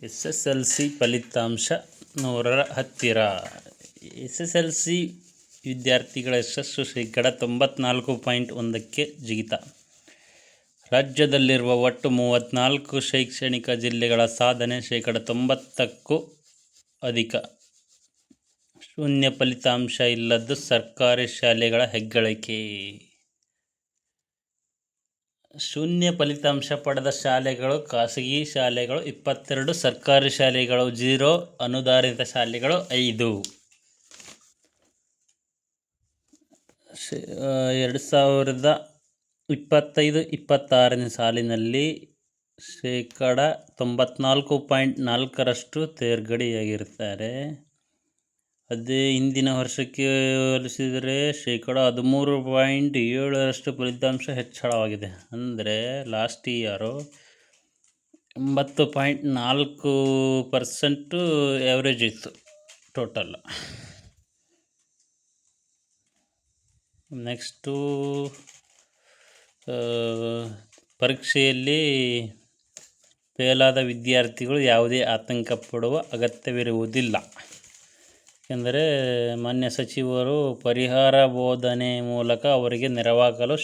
SSLC ಫಲಿತಾಂಶ 100ರ ಹತ್ತಿರ. SSLC ವಿದ್ಯಾರ್ಥಿಗಳ ಯಶಸ್ಸು ಶೇಕಡ 94.1ಕ್ಕೆ ಜಿಗಿತ. ರಾಜ್ಯದಲ್ಲಿರುವ ಒಟ್ಟು 34 ಶೈಕ್ಷಣಿಕ ಜಿಲ್ಲೆಗಳ ಸಾಧನೆ ಶೇಕಡ 90ಕ್ಕೂ ಅಧಿಕ. ಶೂನ್ಯ ಫಲಿತಾಂಶ ಇಲ್ಲದ್ದು ಸರ್ಕಾರಿ ಶಾಲೆಗಳ ಹೆಗ್ಗಳಿಕೆ. ಶೂನ್ಯ ಫಲಿತಾಂಶ ಪಡೆದ ಶಾಲೆಗಳು ಖಾಸಗಿ ಶಾಲೆಗಳು 22, ಸರ್ಕಾರಿ ಶಾಲೆಗಳು 0, ಅನುದಾನಿತ ಶಾಲೆಗಳು 5. 2025-26ನೇ ಸಾಲಿನಲ್ಲಿ ಶೇಕಡ 94.4ರಷ್ಟು ತೇರ್ಗಡೆಯಾಗಿರುತ್ತಾರೆ. ಅದೇ ಹಿಂದಿನ ವರ್ಷಕ್ಕೆ ಹೋಲಿಸಿದರೆ ಶೇಕಡ 13.7ರಷ್ಟು ಫಲಿತಾಂಶ ಹೆಚ್ಚಳವಾಗಿದೆ. ಅಂದರೆ ಲಾಸ್ಟ್ ಇಯರು 80.4% ಆ್ಯಾವ್ರೇಜ್ ಇತ್ತು ಟೋಟಲ್. ನೆಕ್ಸ್ಟು ಪರೀಕ್ಷೆಯಲ್ಲಿ ಫೇಲಾದ ವಿದ್ಯಾರ್ಥಿಗಳು ಯಾವುದೇ ಆತಂಕ ಪಡುವ ಅಗತ್ಯವಿರುವುದಿಲ್ಲ. ಏಕೆಂದರೆ ಮಾನ್ಯ ಸಚಿವರು ಪರಿಹಾರ ಬೋಧನೆ ಮೂಲಕ ಅವರಿಗೆ ನೆರವಾಗಲು